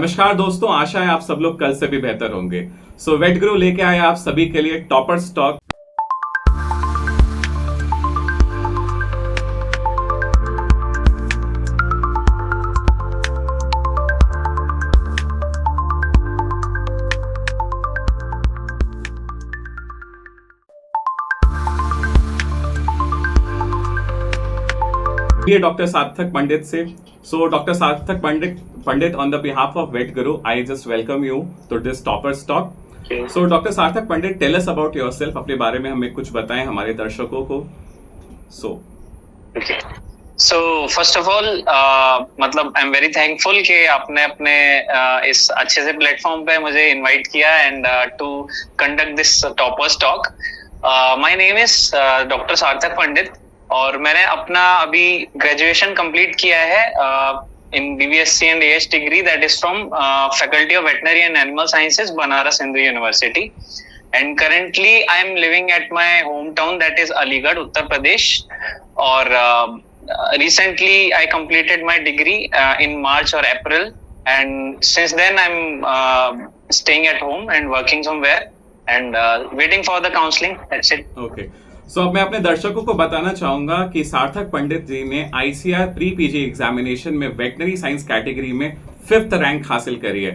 नमस्कार दोस्तों, आशा है आप सब लोग कल से भी बेहतर होंगे। वेट गुरु लेके आए आप सभी के लिए टॉपर स्टॉक। डॉक्टर सार्थक पंडित से। Doctor Sarthak Pandit on the behalf of Vet Guru, I just welcome you to this topper talk. Doctor Sarthak Pandit, tell us about yourself. अपने बारे में हमें कुछ बताएं हमारे दर्शकों को। फर्स्ट ऑफ ऑल मतलब आई एम वेरी थैंकफुल कि आपने अपने इस अच्छे से प्लेटफॉर्म पे मुझे इनवाइट किया and to conduct this toppers talk. My name is doctor Sarthak Pandit और मैंने अपना अभी ग्रेजुएशन कंप्लीट किया है in BVSC and AH degree that is from Faculty of Veterinary and Animal Sciences, Banaras Hindu University. And currently I am living at my hometown that is Aligarh, Uttar Pradesh. Or recently I completed my degree in March or April. And since then I'm staying at home and working somewhere and waiting for the counseling. That's it. Okay. अब मैं अपने दर्शकों को बताना चाहूंगा कि सार्थक पंडित जी ने ICAR प्री पीजी एग्जामिनेशन में वेटनरी साइंस कैटेगरी में 5th रैंक हासिल करी है।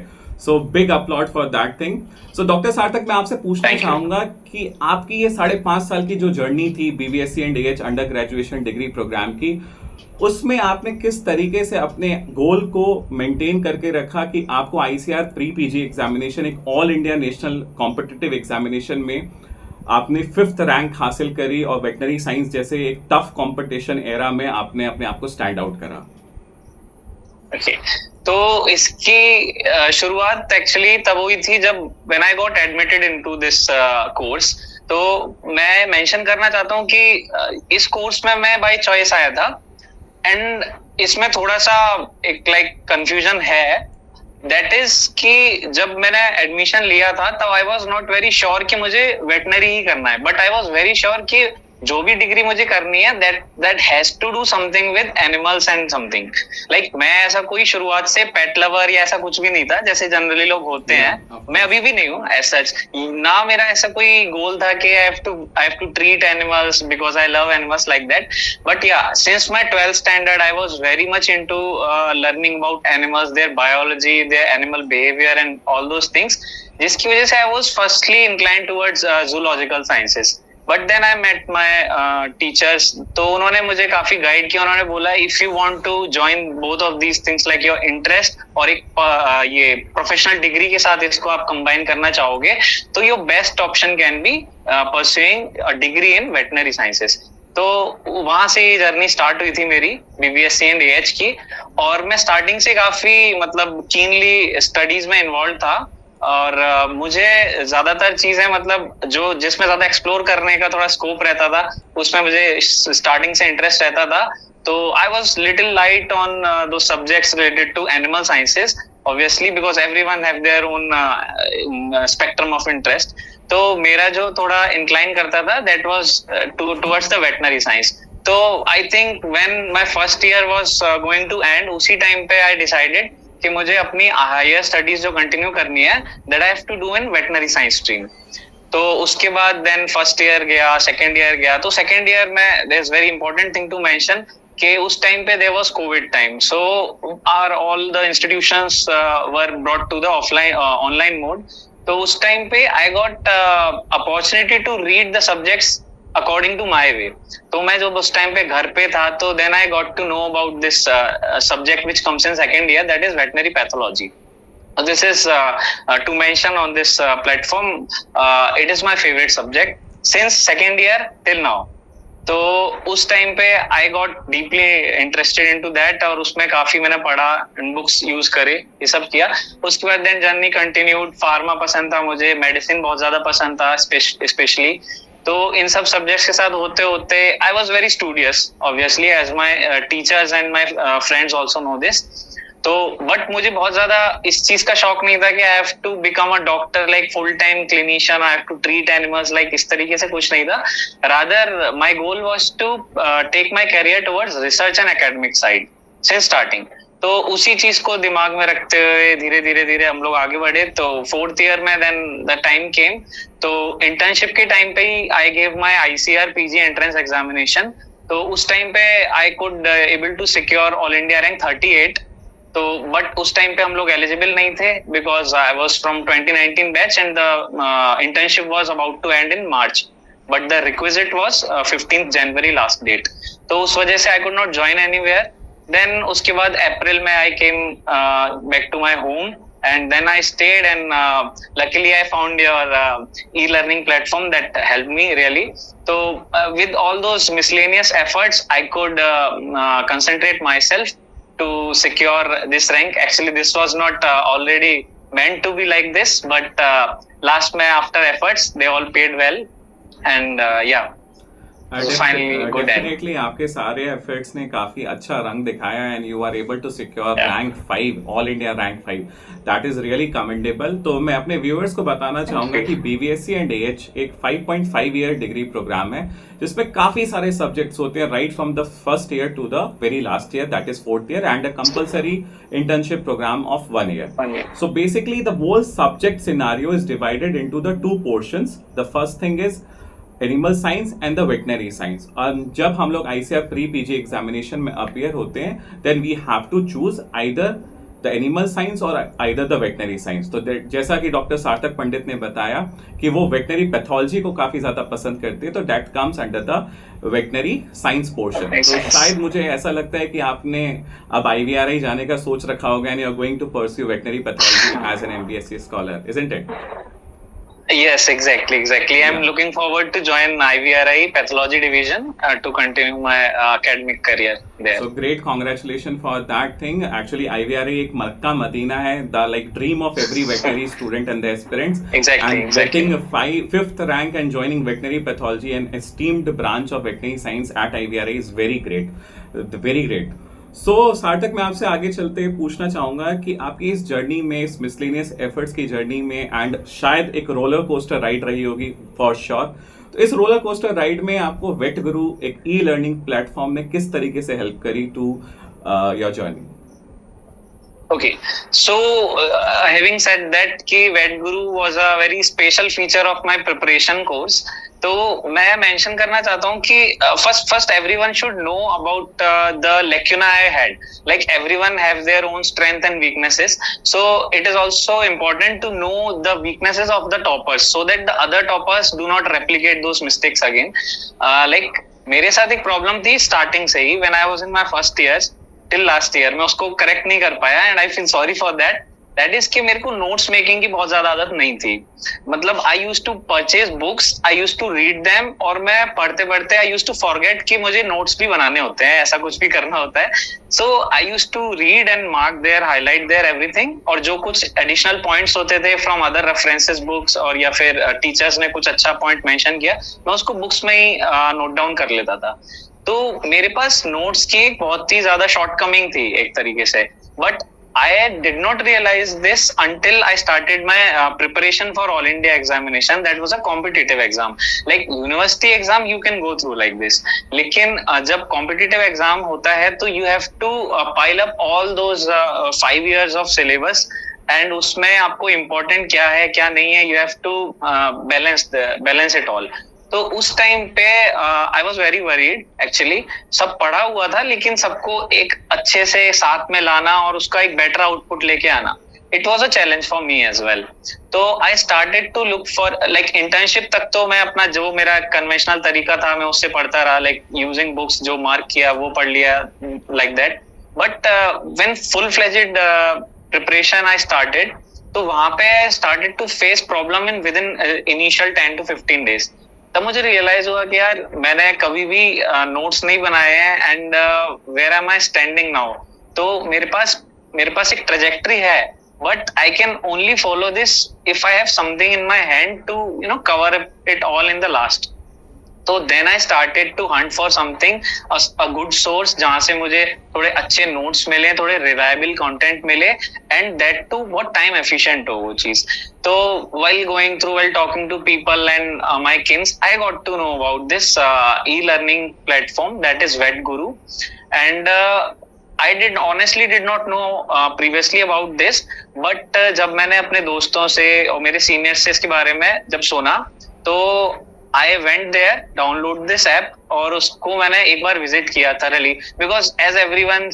Big applaud for that thing. Doctor Sarthak, मैं आपसे पूछना चाहूंगा कि आपकी ये 5.5 साल की जो जर्नी थी BVSC and AH under graduation degree program की, उसमें आपने किस तरीके से अपने गोल को मेंटेन करके रखा कि आपको ICAR प्री पीजी एग्जामिनेशन, एक all India national competitive examination में आपने 5th रैंक हासिल करी और वेटनरी साइंस जैसे एक टफ कंपटीशन एरा में आपने अपने आप को स्टैंड आउट करा? Okay. तो इसकी शुरुआत एक्चुअली तब हुई थी जब when I got admitted into this course. तो मैं मेंशन करना चाहता हूँ कि इस कोर्स में मैं बाय चॉइस आया था एंड इसमें थोड़ा सा एक कंफ्यूजन है। दैट इज कि जब मैंने एडमिशन लिया था तब I was not very sure कि मुझे वेटनरी ही करना है, but I was very sure कि जो भी डिग्री मुझे करनी है that has to do something with animals and something. मैं ऐसा कोई शुरुआत से पेट लवर या ऐसा कुछ भी नहीं था जैसे जनरली लोग होते हैं। मैं अभी भी नहीं हूँ एज सच ना। मेरा ऐसा कोई गोल था कि I have to treat animals because I love animals like that. But या since my 12th standard I was very much into learning about animals, their biology, their animal behaviour and all those things, जिसकी वजह से I was firstly inclined towards zoological sciences. But then I met my teachers, तो उन्होंने मुझे काफी guide किया। उन्होंने बोला if you want to join both of these things like your interest और एक ये प्रोफेशनल डिग्री के साथ इसको आप कंबाइन करना चाहोगे तो your best option can be pursuing a degree in veterinary sciences. तो वहां से ये जर्नी स्टार्ट हुई थी मेरी BVSC एंड AH की। और मैं स्टार्टिंग से काफी मतलब कीनली स्टडीज में इन्वॉल्व था और मुझे ज्यादातर चीजें मतलब जो जिसमें ज्यादा एक्सप्लोर करने का थोड़ा स्कोप रहता था उसमें मुझे स्टार्टिंग से इंटरेस्ट रहता था। तो I was little light on दो subjects related to animal sciences obviously because everyone have their own spectrum of interest. तो मेरा जो थोड़ा इंक्लाइन करता था that was towards the veterinary science. तो I think when my first year was going to end, उसी time पे I decided कि मुझे अपनी हायर स्टडीज जो कंटिन्यू करनी है that I have to do in veterinary science stream. तो उसके बाद देन फर्स्ट ईयर गया, सेकंड ईयर गया। तो सेकंड ईयर में there is very important thing to mention कि उस टाइम पे there was Covid time, so are all the institutions were brought to the online mode. तो उस टाइम पे I got opportunity to read the subjects according to my way. तो मैं जब उस टाइम पे घर पे था तो then I got to know about this subject which comes in second year, that is veterinary pathology. This is to mention on this platform, it is my favorite subject since second year till now. तो उस time पे I got deeply interested into that और उसमें काफी मैंने पढ़ा, books use करे, ये सब किया। उसके बाद देन जर्नी कंटिन्यूड। फार्मा पसंद था मुझे, मेडिसिन बहुत ज्यादा पसंद था स्पेशली। तो इन सब सब्जेक्ट्स के साथ होते होते I was very studious obviously as my teachers and my friends also know this. तो बट मुझे बहुत ज्यादा इस चीज का शौक नहीं था कि I have to become a doctor like full time clinician, I have to treat animals like इस तरीके से कुछ नहीं था। Rather my goal was to take my career towards research and academic side since starting. तो उसी चीज को दिमाग में रखते हुए धीरे धीरे धीरे हम लोग आगे बढ़े। तो 4th ईयर में देन द टाइम केम, तो इंटर्नशिप के टाइम पे ही I gave my ICAR PG entrance examination. तो उस टाइम पे I could able to secure all India rank 38। तो बट उस टाइम पे हम लोग एलिजिबल नहीं थे because I was from 2019 batch and the internship was about to end in March, but the requisite was 15th January last date. तो उस वजह से I could not join anywhere. Then उसके बाद अप्रैल में I came back to my home and then I stayed and luckily I found your e-learning platform that helped me really. So with all those miscellaneous efforts I could concentrate myself to secure this rank. Actually this was not already meant to be like this, but last में after efforts they all paid well and yeah. Definitely आपके सारे efforts ने काफी अच्छा रंग दिखाया and you are able to secure rank 5, all India rank 5। That is really commendable. तो मैं अपने व्यूअर्स को बताना चाहूंगा कि BVSC एंड AH एक 5.5 ईयर डिग्री प्रोग्राम है जिसमें काफी सारे सब्जेक्ट्स होते हैं right from the first year to the very last year, that is 4th year, and a compulsory internship program of 1 year. So basically the whole subject scenario is divided into the 2 portions. The first thing is animal science and the veterinary science. और जब हम लोग ICAR pre PG examination में appear होते हैं then we have to choose either the animal science और either the veterinary science. तो जैसा कि डॉक्टर सार्थक पंडित ने बताया कि वो वेटनरी पैथोलॉजी को काफी ज्यादा पसंद करते हैं, तो that comes under the veterinary science portion. तो शायद मुझे ऐसा लगता है कि आपने अब IVRI जाने का सोच रखा होगा and you are going to pursue veterinary pathology as an MBSc scholar, isn't it? Yes, exactly. I'm looking forward to join IVRI pathology division to continue my academic career there. So great, congratulations for that thing. Actually, IVRI एक Mecca Medina है, the like dream of every veterinary student and the aspirants. Exactly. Getting a 5th rank and joining veterinary pathology, an esteemed branch of veterinary science at IVRI is very great, very great. सो सार्थक, मैं आपसे आगे चलते पूछना चाहूंगा कि आपकी इस जर्नी में, इस मिसलेनियस एफर्ट्स की जर्नी में, एंड शायद एक रोलर कोस्टर राइड रही होगी फॉर श्योर, तो इस रोलर कोस्टर राइड में आपको वेट गुरु एक ई-लर्निंग प्लेटफॉर्म ने किस तरीके से हेल्प करी to your journey? Okay, so having said that कि Vet Guru was a very special feature of my preparation course, तो मैं मेंशन करना चाहता हूँ कि first everyone should know about the lacuna I had. Like everyone have their own strength and weaknesses, so it is also important to know the weaknesses of the toppers so that the other toppers do not replicate those mistakes again. Like मेरे साथ एक problem थी starting से ही, when I was in my first years till last year, मैं उसको correct नहीं कर पाया and I feel sorry for that. That is कि मेरे को नोट्स मेकिंग की बहुत ज्यादा आदत नहीं थी। मतलब I use to purchase books, I use to read them, और मैं पढ़ते पढ़ते आई यूज टू फॉरगेट कि मुझे नोट्स भी बनाने होते हैं, ऐसा कुछ भी करना होता है। So I use to read and mark there, highlight there everything, और जो कुछ एडिशनल पॉइंट्स होते थे फ्रॉम अदर रेफरेंसेस बुक्स, और या फिर टीचर्स ने कुछ अच्छा पॉइंट मेंशन किया, मैं उसको बुक्स में ही नोट डाउन कर लेता था। तो मेरे पास नोट्स की एक बहुत ही ज्यादा शॉर्टकमिंग थी एक तरीके से, but I did not realize this until I started my preparation for All India examination. That was a competitive exam. Like university exam you can go through like this. लेकिन जब competitive exam होता है तो you have to pile up all those 5 years of syllabus, and उसमें आपको important क्या है क्या नहीं है, you have to balance it all. तो उस टाइम पे आई वॉज वेरी वरीड एक्चुअली। सब पढ़ा हुआ था लेकिन सबको एक अच्छे से साथ में लाना और उसका एक बेटर आउटपुट लेके आना, it was a challenge for me as well. तो I started to look for like internship तक तो मैं अपना जो मेरा कन्वेंशनल तरीका था मैं उससे पढ़ता रहा, लाइक यूजिंग बुक्स, जो मार्क किया वो पढ़ लिया like that. But when full fledged preparation I started, तो वहां पे I started to face problem in with in initial 10 to 15 days। तब मुझे रियलाइज हुआ कि यार मैंने कभी भी नोट्स नहीं बनाए हैं, and where am I standing now. तो मेरे पास एक ट्रेजेक्टरी है, but I can only follow this if I have something in my hand to cover it all in the last. तो then I started to hunt for something, a good source जहां से मुझे थोड़े अच्छे notes मिले, थोड़े reliable content मिले, and that too बहुत टाइम एफिशिएंट हो वो चीज। तो while going through, while talking to people and my kins, I got to know about this e-learning platform that is Vet Guru, and I did honestly did not know previously about this, but जब मैंने अपने दोस्तों से और मेरे senior से इसके बारे में जब सुना, तो I went there, download this app, और उसको मैंने एक बार विजिट किया thoroughly, because as everyone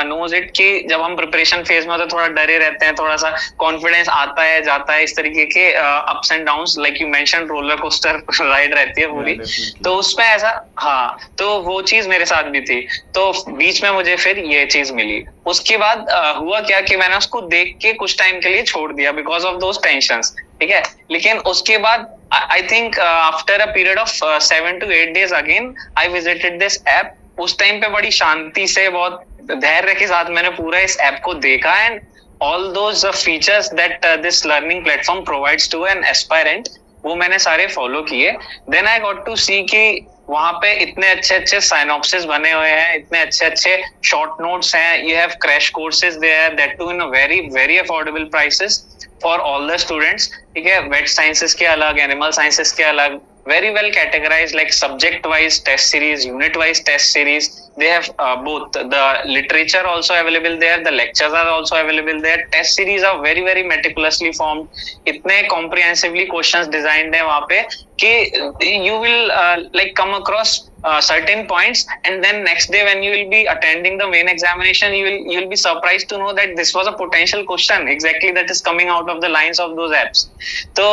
knows it कि जब हम प्रिपरेशन फेज में होते हैं थोड़ा डरे रहते हैं, थोड़ा सा कॉन्फिडेंस आता है जाता है, इस तरीके के ups and downs, like you mention roller coaster ride रहती है पूरी, तो उसमें ऐसा, हाँ, तो वो चीज मेरे साथ भी थी। तो बीच में मुझे फिर ये चीज मिली, उसके बाद हुआ क्या कि मैंने उसको देख के कुछ टाइम के लिए छोड़ दिया बिकॉज ऑफ दोज टेंशंस, ठीक है। लेकिन उसके बाद I think after a period of 7 to 8 days again I visited this app. उस टाइम पे बड़ी शांति से, बहुत धैर्य के साथ मैंने पूरा इस ऐप को देखा, and all those features that this learning platform provides to an aspirant, वो मैंने सारे फॉलो किए। Then I got to see कि वहां पे इतने अच्छे अच्छे साइनॉप्सिस बने हुए हैं, इतने अच्छे अच्छे शॉर्ट नोट्स हैं, you have crash courses there, that to in a very very affordable prices for all the students, ठीक है। वेट साइंसेस के अलग, एनिमल साइंसेस के अलग, very well categorized, like subject wise test series, unit wise test series. They have both the literature also available there, the lectures are also available there, test series are very very meticulously formed, इतने comprehensively questions designed है वहाँ पे कि you will like come across certain points, and then next day when you will be attending the main examination, you will be surprised to know that this was a potential question exactly that is coming out of the lines of those apps. So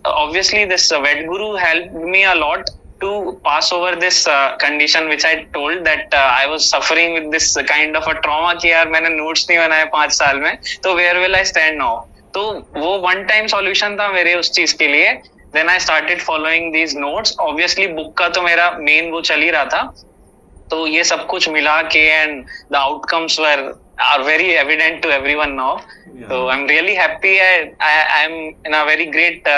obviously this VetGuru helped me a lot to pass over this condition which I told that I was suffering with this kind of a trauma कि यार मैंने notes नहीं बनाए 5 साल में, तो where will I stand now? तो वो one time solution था मेरे उस चीज के लिए। Then I started following these notes. Obviously book का तो मेरा main वो चल ही रहा था, तो ये सब कुछ मिला के and the outcomes are very evident to everyone now. Yeah. So I'm really happy. I'm in a very great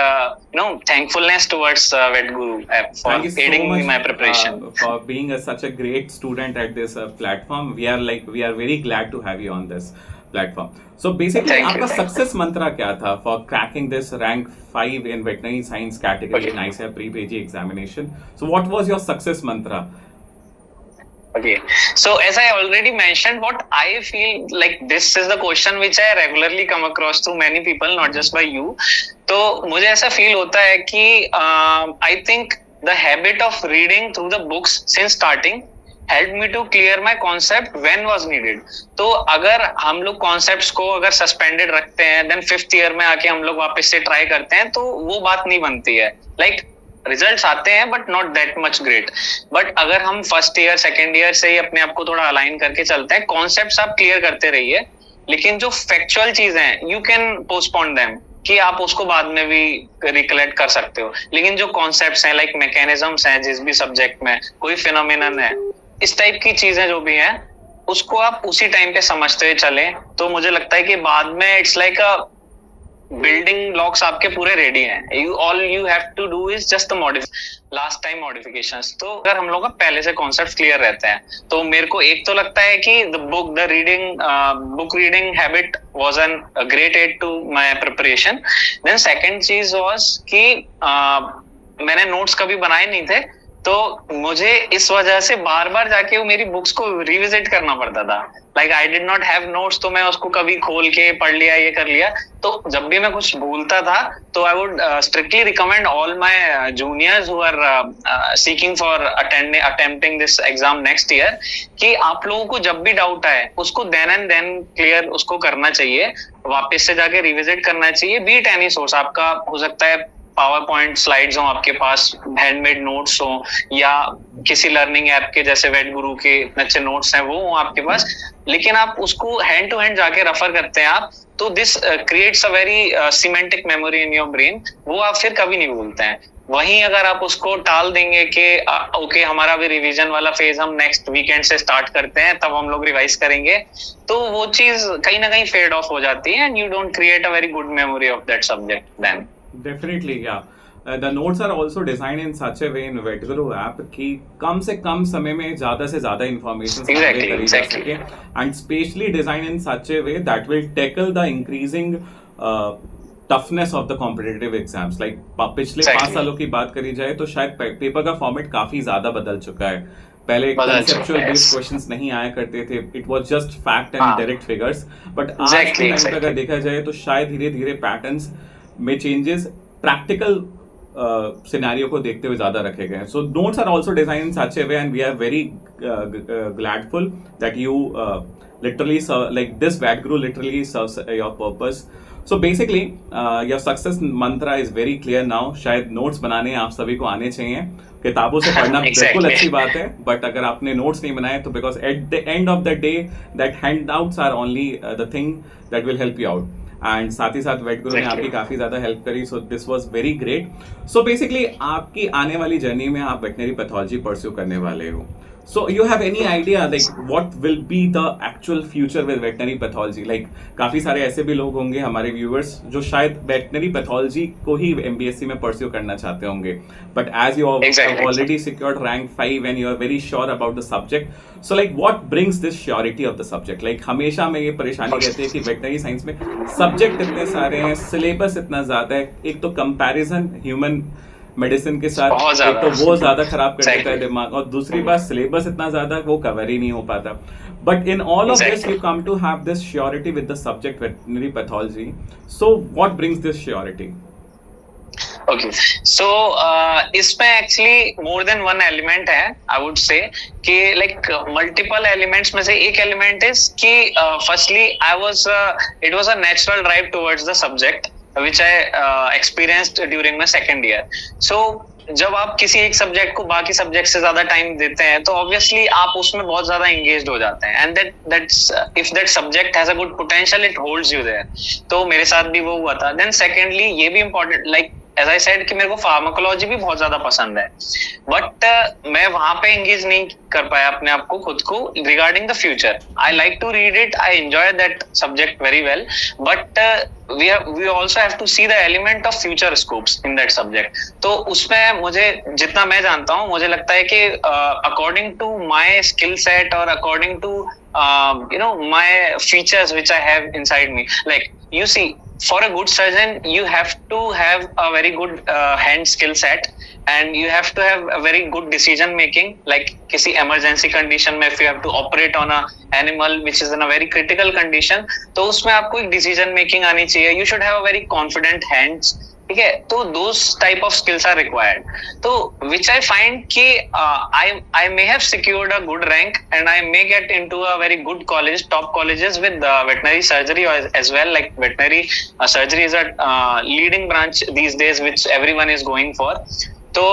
thankfulness towards VetGuru app for aiding me in my preparation. For being such a great student at this platform. We are very glad to have you on this platform. So basically आपका success मंत्रा क्या था for cracking this rank 5 in veterinary science category in ICAR pre-PG examination? So what was your success mantra? Okay, so as I already mentioned, what I feel like, this is the question which I regularly come across through many people, not just by you. तो मुझे ऐसा feel होता है कि I think the habit of reading through the books since starting helped me to clear my concept when was needed. तो अगर हम लोग concepts को अगर suspended रखते हैं, then 5th year में आके हम लोग वापस से try करते हैं, तो वो बात नहीं बनती है। Like रिजल्ट्स आते हैं but not that much great. But अगर हम फर्स्ट ईयर सेकेंड ईयर से ही अपने आप को थोड़ा अलाइन करके चलते हैं, कॉन्सेप्ट्स आप क्लियर करते रहिए, लेकिन जो फैक्चुअल चीजें हैं यू कैन पोस्टपोन देम, कि आप उसको बाद में भी रिकलेक्ट कर सकते हो। लेकिन जो कॉन्सेप्ट्स हैं, लाइक मैकेनिज्म्स हैं जिस भी सब्जेक्ट में, कोई फिनोमिनन है, इस टाइप की चीजें जो भी हैं, उसको आप उसी टाइम पे समझते हुए चलें, तो मुझे लगता है कि बाद में it's like a building blocks आपके पूरे रेडी हैं। All you have to do is just the last time modifications. तो अगर हम लोग का पहले से कॉन्सेप्ट क्लियर रहते हैं, तो मेरे को एक तो लगता है कि the book reading habit was an great aid to my preparation. Then second चीज वाज कि मैंने नोट्स कभी बनाए नहीं थे, तो मुझे इस वजह से बार बार जाके वो मेरी बुक्स को रिविजिट करना पड़ता था। Like I did not have notes, तो मैं उसको कभी खोल के पढ़ लिया, ये कर लिया। तो जब भी मैं कुछ भूलता था, तो I would strictly recommend all my juniors who are seeking for attempting this exam next year, कि आप लोगों को जब भी डाउट आए उसको देन एंड देन क्लियर उसको करना चाहिए, वापस से जाके रिविजिट करना चाहिए। बीट एनी सोर्स, आपका हो सकता है पावर पॉइंट स्लाइड्स हो आपके पास, हैंडमेड नोट्स हो, या किसी लर्निंग ऐप के जैसे वेटगुरु के इतने अच्छे नोट्स हैं वो हो आपके पास, लेकिन आप उसको हैंड टू हैंड जाके रेफर करते हैं आप, तो this creates a very semantic memory in your brain, वो आप फिर कभी नहीं भूलते हैं। वहीं अगर आप उसको टाल देंगे कि ओके हमारा भी रिवीजन वाला फेज हम नेक्स्ट वीकेंड से स्टार्ट करते हैं, तब हम लोग रिवाइज करेंगे, तो वो चीज कहीं ना कहीं फेड ऑफ हो जाती है, and you don't create a very good memory of that subject then. Definitely, yeah. The notes are also designed in such a way in VetGuru app कि कम से कम समय में ज़्यादा से ज़्यादा information करी जा सके, and specially designed in such a way that will tackle the increasing toughness of the competitive exams. Like पिछले 5 सालों की बात करी जाए तो शायद पेपर का फॉर्मेट काफ़ी ज़्यादा बदल चुका है। पहले बदल कंसेप्चुअल चुका है, बेस्ड yes. क्वेश्चंस नहीं आया करते थे, it was just fact and हाँ, डायरेक्ट फिगर्स, बट आज exactly, के टाइम पे अगर exactly. देखा जाए तो शायद धीरे धीरे पैटर्न्स में चेंजेस प्रैक्टिकल सिनेरियो को देखते हुए ज्यादा रखे गए हैं. So notes are also design in such a way and we are very gladful that you literally like this Vadguru literally serves your purpose. So basically your success mantra is very clear now. शायद notes बनाने आप सभी को आने चाहिए. किताबों से पढ़ना Exactly. बिल्कुल अच्छी बात है, बट अगर आपने नोट्स नहीं बनाए तो because at the end of the day that handouts are only the thing that will help you out. And साथ ही साथ वेटगुरु ने Exactly. आपकी काफी ज्यादा हेल्प करी. So this was very great. So basically आपकी आने वाली जर्नी में आप वेटनरी पैथोलॉजी परस्यू करने वाले हो. So you have any idea like what will be the actual future with veterinary pathology? Like काफी सारे ऐसे भी लोग होंगे हमारे viewers जो शायद veterinary pathology को ही MBSc में pursue करना चाहते होंगे. But as you have already secured rank 5 and you are very sure about the subject, so like what brings this surety of the subject? Like हमेशा में ये परेशानी रहती है कि veterinary science में subject इतने सारे हैं, syllabus इतना ज्यादा है, एक तो comparison human मेडिसिन के साथ एक तो वो ज्यादा खराब कर देता है दिमाग, और दूसरी बात सिलेबस इतना ज्यादा वो कवर ही नहीं हो पाता. But in all of this you come to have this surety with the subject veterinary pathology. So what brings this surety? Okay, so इसमें actually more than one element है, आई वुड से कि like multiple elements में से एक element is कि firstly it was a natural drive towards the subject which I experienced during my second year. So जब आप किसी एक सब्जेक्ट को बाकी सब्जेक्ट से ज्यादा टाइम देते हैं तो ऑब्वियसली आप उसमें बहुत ज्यादा एंगेज्ड हो जाते हैं, and that's if that subject has a good potential it holds you there. तो मेरे साथ भी वो हुआ था. देन सेकेंडली ये भी important, like as I said कि मेरे को फार्माकोलॉजी भी बहुत ज्यादा पसंद है, बट मैं वहां पे एंगेज नहीं कर पाया अपने आप को खुद को regarding the future. I like to read it, I enjoy that subject very well, but we also have to see the element of future scopes in that subject. तो उसमें मुझे जितना मैं जानता हूँ मुझे लगता है कि according to my skill set or according to my features which I have inside me, like you see, for a good surgeon you have to have a very good hand skill set and you have to have a very good decision making. Like किसी emergency condition में if you have to operate on a animal which is in a very critical condition, तो उसमें आपको एक decision making आनी चाहिए. You should have a very confident hands. ठीक है, तो those type of skills are required. तो which I find कि I may have secured a good rank and I may get into a very good college, top colleges with veterinary surgery as well. Like veterinary surgery is a leading branch these days which everyone is going for. तो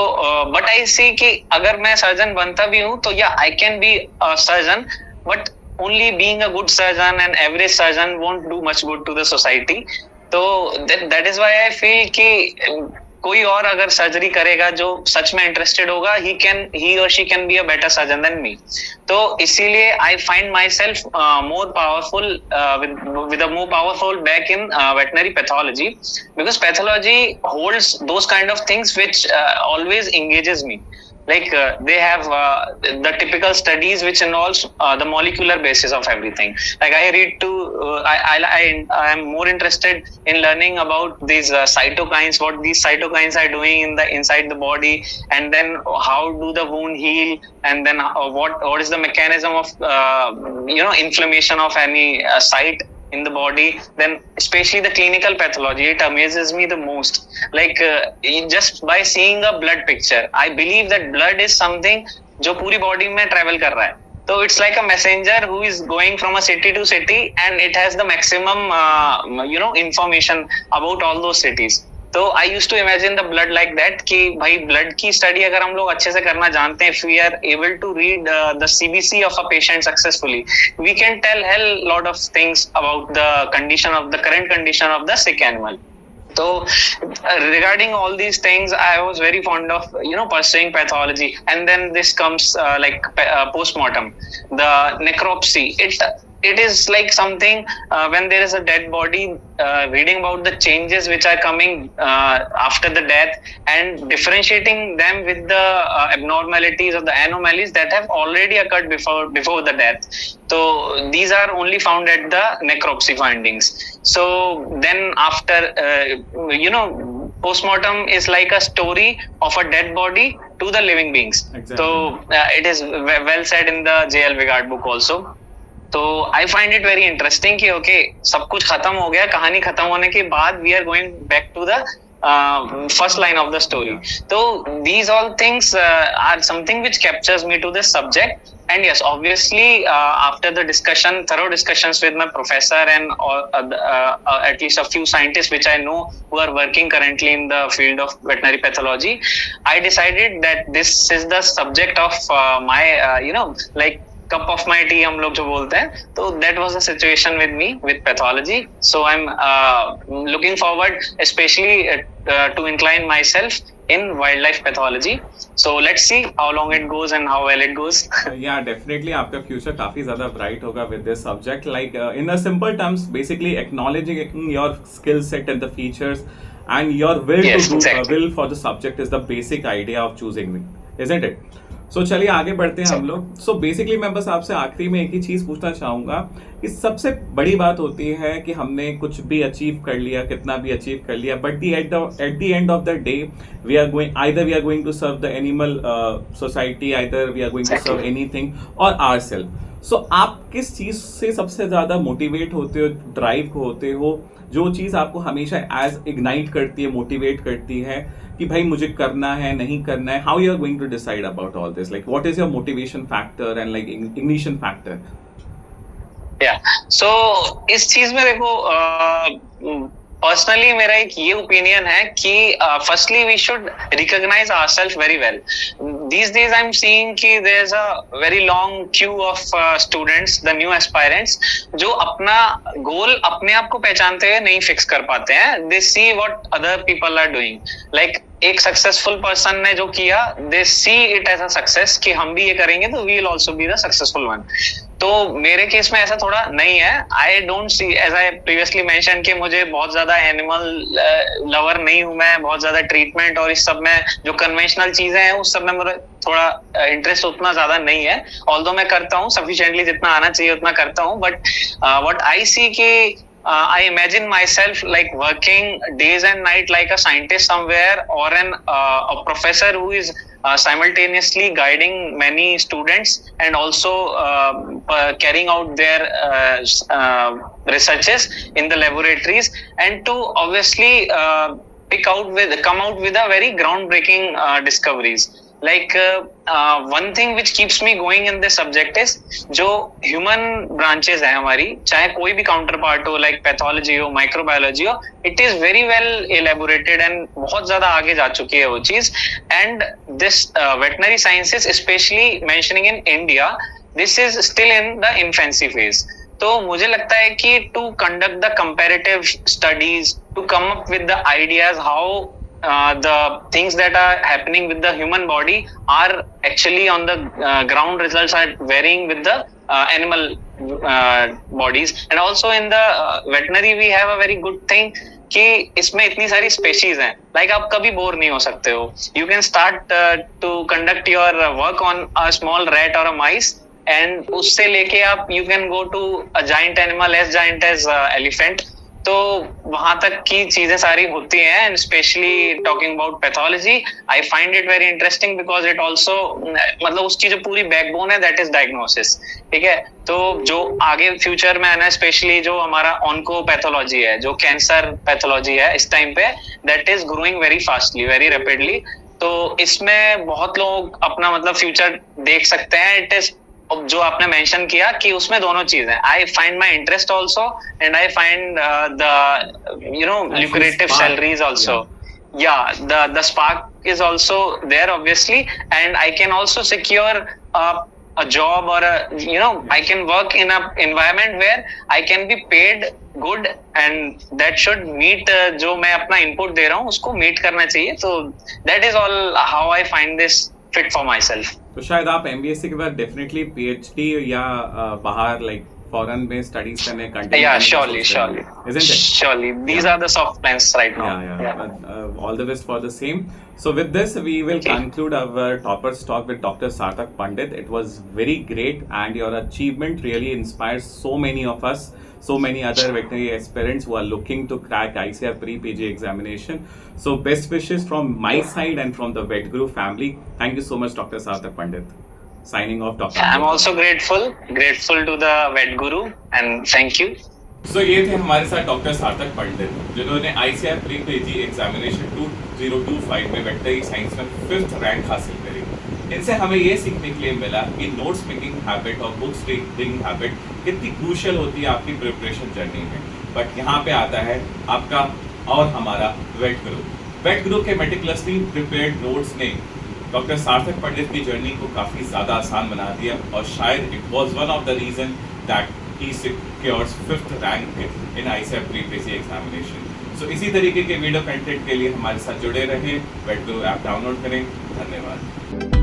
but I see कि अगर मैं surgeon बनता भी हूँ तो या I can be a surgeon, but only being a good surgeon and average surgeon won't do much good to the society. So that is why I feel कि कोई और अगर सर्जरी करेगा जो सच में इंटरेस्टेड होगा, ही और she can be a better surgeon than me. तो इसीलिए I find my self more powerful with a more powerful back in veterinary pathology, because pathology holds those kind of things which always engages me. Like they have the typical studies which involves the molecular basis of everything. Like I read to I am more interested in learning about these cytokines, what these cytokines are doing in the inside the body, and then how do the wound heal, and then what is the mechanism of inflammation of any site in the body. Then especially the clinical pathology, it amazes me the most. Like just by seeing a blood picture, I believe that blood is something जो पूरी body में travel कर रहा है. So it's like a messenger who is going from a city to city and it has the maximum information about all those cities. तो I used to imagine the blood like that कि भाई blood की study अगर हम लोग अच्छे से करना जानते हैं, if we are able to read the CBC of a patient successfully, we can tell hell lot of things about the condition of the current condition of the sick animal. So regarding all these things, I was very fond of pursuing pathology. And then this comes like postmortem, the necropsy. It is like something when there is a dead body, reading about the changes which are coming after the death and differentiating them with the abnormalities or the anomalies that have already occurred before the death. So these are only found at the necropsy findings. So then after postmortem is like a story of a dead body to the living beings. Exactly. So it is well said in the JL Vigard book also. तो आई find it very interesting कि okay सब कुछ खत्म हो गया, कहानी खत्म होने के बाद we are going back to the first line of the story. So these all things are something which captures me to this subject. And yes, obviously after the discussion, thorough discussions with my professor and at least a few scientists which I know who are working currently in the field of veterinary pathology, I decided that this is the subject of my like cup of my tea हम लोग जो बोलते हैं. तो that was the situation with me with pathology. So I'm looking forward especially to incline myself in wildlife pathology. So let's see how long it goes and how well it goes. Yeah, definitely आपका future काफी ज़्यादा bright होगा with this subject. Like in a simple terms, basically acknowledging your skill set and the features and your will Yes, to do exactly. will for the subject is the basic idea of choosing it, isn't it? So चलिए आगे बढ़ते हैं हम लोग. So basically मैं बस आपसे आखिरी में एक ही चीज़ पूछना चाहूँगा कि सबसे बड़ी बात होती है कि हमने कुछ भी अचीव कर लिया, कितना भी अचीव कर लिया, but at the end of the day we are going to serve the animal society, either we are going to serve anything or ourselves. So आप किस चीज़ से सबसे ज़्यादा मोटिवेट होते हो, ड्राइव होते हो, जो चीज़ आपको हमेशा एज इग्नाइट करती है, मोटिवेट करती है कि भाई मुझे करना है, नहीं करना है? How you are going to decide about all this? Like what is your motivation factor and like ignition factor? So इस चीज में देखो पर्सनली मेरा एक ये ओपिनियन है कि firstly we should recognise ourself very well. These days I am seeing कि there is a very long queue of students, the new aspirants, जो अपना गोल अपने आप को पहचानते हुए नहीं फिक्स कर पाते हैं. They see what other people are doing. Like एक सक्सेसफुल पर्सन ने जो किया, they see it as a success कि हम भी ये करेंगे तो we will also be the successful one. तो मेरे केस में ऐसा थोड़ा नहीं है. I don't see, as I previously mention, कि मुझे बहुत ज्यादा एनिमल लवर नहीं हूं मैं. बहुत ज्यादा ट्रीटमेंट और इस सब में जो कन्वेंशनल चीजें हैं उस सब में मेरा थोड़ा इंटरेस्ट उतना ज्यादा नहीं है. ऑल्दो मैं करता हूँ सफिशिएंटली, जितना आना चाहिए उतना करता हूँ. बट व्हाट आई सी कि I imagine myself like working days and night like a scientist somewhere, or a professor who is simultaneously guiding many students and also carrying out their researches in the laboratories, and to obviously come out with a very groundbreaking discoveries. Like one thing which keeps me going in this subject is जो human branches है हमारी, चाहे कोई भी counter part हो, like pathology हो, microbiology हो, it is very well elaborated and बहुत ज्यादा आगे जा चुकी है वो चीज. And this veterinary sciences, especially mentioning in India, this is still in the infancy phase. तो मुझे लगता है कि to conduct the comparative studies, to come up with the ideas how the things that are happening with the human body are actually on the ground, results are varying with the animal bodies. And also in the veterinary we have a very good thing कि इसमें इतनी सारी species हैं. Like आप कभी bore नहीं हो सकते हो. You can start to conduct your work on a small rat और अ माइस, एंड उससे लेके आप you can go to a giant animal as giant as elephant. तो वहां तक की चीजें सारी होती हैं. And specially talking about pathology, I find it very interesting because it also, मतलब उसकी जो पूरी बैकबोन है दैट इज डायग्नोसिस. ठीक है, तो जो आगे फ्यूचर में है ना, स्पेशली जो हमारा ऑन्कोपैथोलॉजी है, जो कैंसर पैथोलॉजी है इस टाइम पे, that is growing very fastly, very rapidly. तो इसमें बहुत लोग अपना मतलब फ्यूचर देख सकते हैं. इट इज जो आपने मेंशन किया कि उसमें दोनों चीज है. I find my interest also and I find the lucrative salaries also. Yeah, the spark is also there obviously, and I can also secure a job or I can work in a environment where I can be paid good, and that should meet जो मैं अपना input दे रहा हूँ उसको meet करना चाहिए. तो that is all how I find this fit for myself. तो शायद आप MBSc के बाद डेफिनेटली PhD या बाहर लाइक फॉरेन में स्टडीज करने continue. Yeah, surely, isn't it? Surely, these are the soft plans right now. Yeah. But, all the best for the same. So with this, we will conclude our Topper's talk with Dr. Sarthak Pandit. It was very great, and your achievement really inspires so many of us. so many other veterinary aspirants who are looking to crack ICAR pre-PG examination. So best wishes from my side and from the VetGuru family. Thank you so much, Dr. Sarthak Pandit. Signing off, Dr. I'm also grateful to the Vet Guru, and thank you. So ये थे हमारे साथ doctor Sarthak पंडित, जिन्होंने ICAR pre PG examination 2025 में veterinary science में 5th rank हासिल करी। इनसे हमें ये सीखने के लिए मिला कि नोट्स मेकिंग हैबिट और बुक्स रीडिंग हैबिट कितनी क्रूशियल होती है आपकी प्रिपरेशन जर्नी में। बट यहाँ पे आता है आपका और हमारा वेट गुरु के मेटिकुलसली प्रिपेयर्ड नोट्स ने डॉक्टर सार्थक पंडित की जर्नी को काफ़ी ज़्यादा आसान बना दिया, और शायद it was one of the reason that he secures 5th rank in ICAR pre-PG examination. So इसी तरीके के वीडियो कंटेंट के लिए हमारे साथ जुड़े रहें, वेट गुरु ऐप डाउनलोड करें। धन्यवाद।